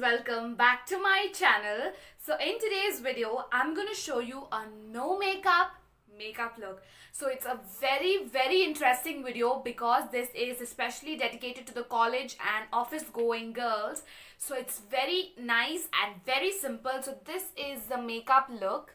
welcome back to my channel. So in today's video I'm going to show you a no makeup look. So it's a very interesting video because this is especially dedicated to the college and office going girls. So it's very nice and very simple. So this is the makeup look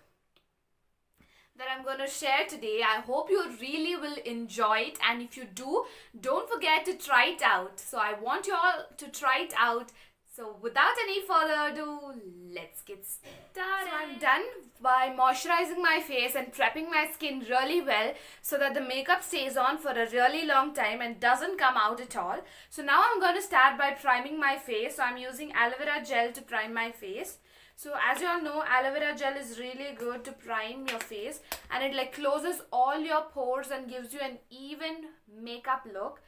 that I'm going to share today. I hope you really will enjoy it, and if you do, don't forget to try it out. So I want you all to try it out. So without any further ado, let's get started. So I'm done by moisturizing my face and prepping my skin really well so that the makeup stays on for a really long time and doesn't come out at all. So now I'm going to start by priming my face. So I'm using aloe vera gel to prime my face. So as you all know, aloe vera gel is really good to prime your face, and it like closes all your pores and gives you an even makeup look.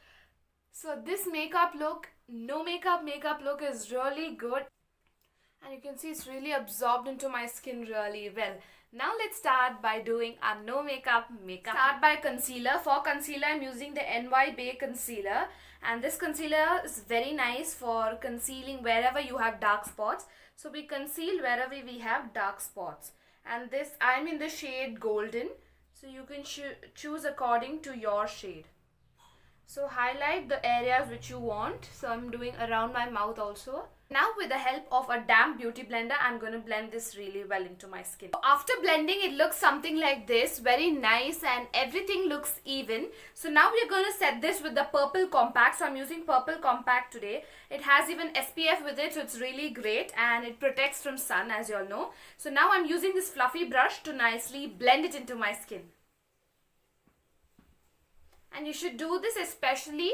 So this makeup look, no makeup look is really good, and you can see it's really absorbed into my skin really well. Now let's start by doing our no makeup. Start by concealer. For concealer I'm using the NY Bay concealer, and this concealer is very nice for concealing wherever you have dark spots. So we conceal wherever we have dark spots, and this I'm in the shade golden, so you can choose according to your shade. So highlight the areas which you want. So I'm doing around my mouth also. Now with the help of a damp beauty blender, I'm going to blend this really well into my skin. So after blending, it looks something like this. Very nice, and everything looks even. So now we're going to set this with the purple compact. So I'm using purple compact today. It has even SPF with it, so it's really great, and it protects from sun, as you all know. So now I'm using this fluffy brush to nicely blend it into my skin. And you should do this especially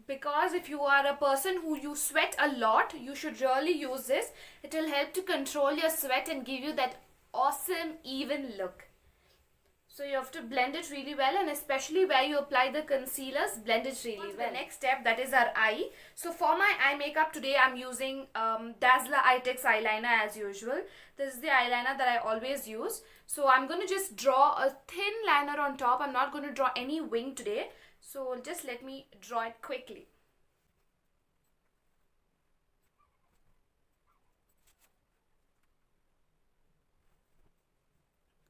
because if you are a person who you sweat a lot, you should really use this. It will help to control your sweat and give you that awesome even look. So you have to blend it really well, and especially where you apply the concealers, blend it really well. The next step, that is our eye. So for my eye makeup today, I'm using Dazzler Eye-Tex eyeliner as usual. This is the eyeliner that I always use. So I'm going to just draw a thin liner on top. I'm not going to draw any wing today. So just let me draw it quickly.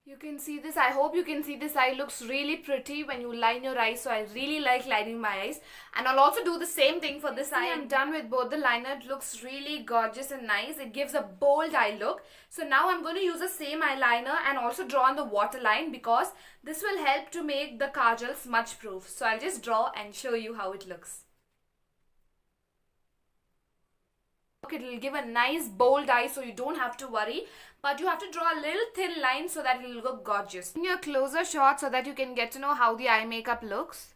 You can see this. I hope you can see this. Eye looks really pretty when you line your eyes. So I really like lining my eyes. And I'll also do the same thing for this eye. I'm done with both the liner. It looks really gorgeous and nice. It gives a bold eye look. So now I'm going to use the same eyeliner and also draw on the waterline because this will help to make the kajal smudge proof. So I'll just draw and show you how it looks. It will give a nice bold eye, so you don't have to worry, but you have to draw a little thin line so that it will look gorgeous. In your closer shot so that you can get to know how the eye makeup looks.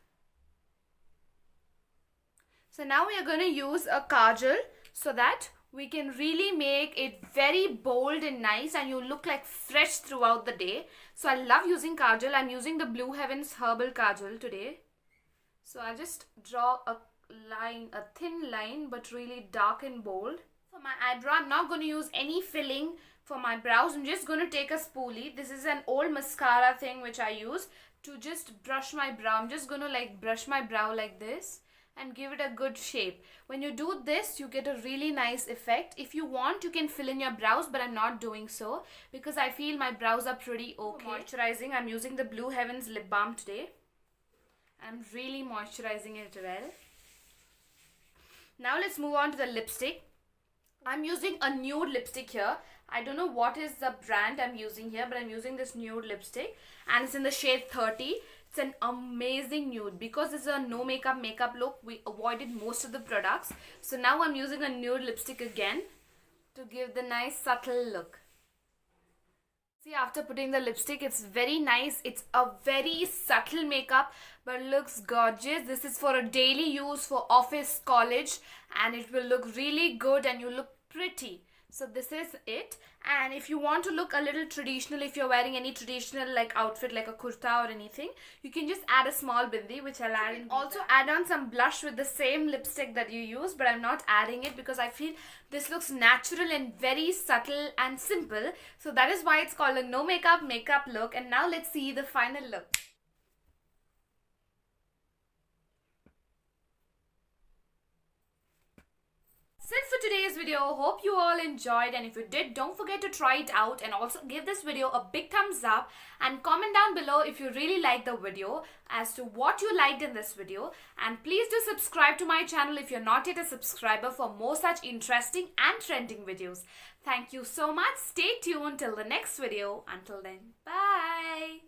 So now we are going to use a kajal so that we can really make it very bold and nice, and you look like fresh throughout the day. So I love using kajal. I'm using the Blue Heavens Herbal Kajal today. So I'll just draw a line, a thin line, but really dark and bold. For my eyebrow, I'm not going to use any filling for my brows. I'm just going to take a spoolie. This is an old mascara thing which I use to just brush my brow. I'm just going to like brush my brow like this and give it a good shape. When you do this, you get a really nice effect. If you want, you can fill in your brows, but I'm not doing so because I feel my brows are pretty okay. For moisturizing, I'm using the Blue Heavens lip balm today. I'm really moisturizing it well. Now let's move on to the lipstick. I'm using a nude lipstick here. I don't know what is the brand I'm using here, but I'm using this nude lipstick and it's in the shade 30. It's an amazing nude. Because it's a no makeup look, we avoided most of the products. So now I'm using a nude lipstick again to give the nice subtle look. See, after putting the lipstick, it's very nice. It's a very subtle makeup, but it looks gorgeous. This is for a daily use for office, college, and it will look really good and you look pretty. So this is it. And if you want to look a little traditional, if you're wearing any traditional like outfit like a kurta or anything, you can just add a small bindi, which I'll add in. Also add on some blush with the same lipstick that you use, but I'm not adding it because I feel this looks natural and very subtle and simple. So that is why it's called a no makeup look. And now let's see the final look. That's it for today's video. Hope you all enjoyed, and if you did, don't forget to try it out and also give this video a big thumbs up and comment down below if you really liked the video as to what you liked in this video. And please do subscribe to my channel if you're not yet a subscriber for more such interesting and trending videos. Thank you so much. Stay tuned till the next video. Until then, bye.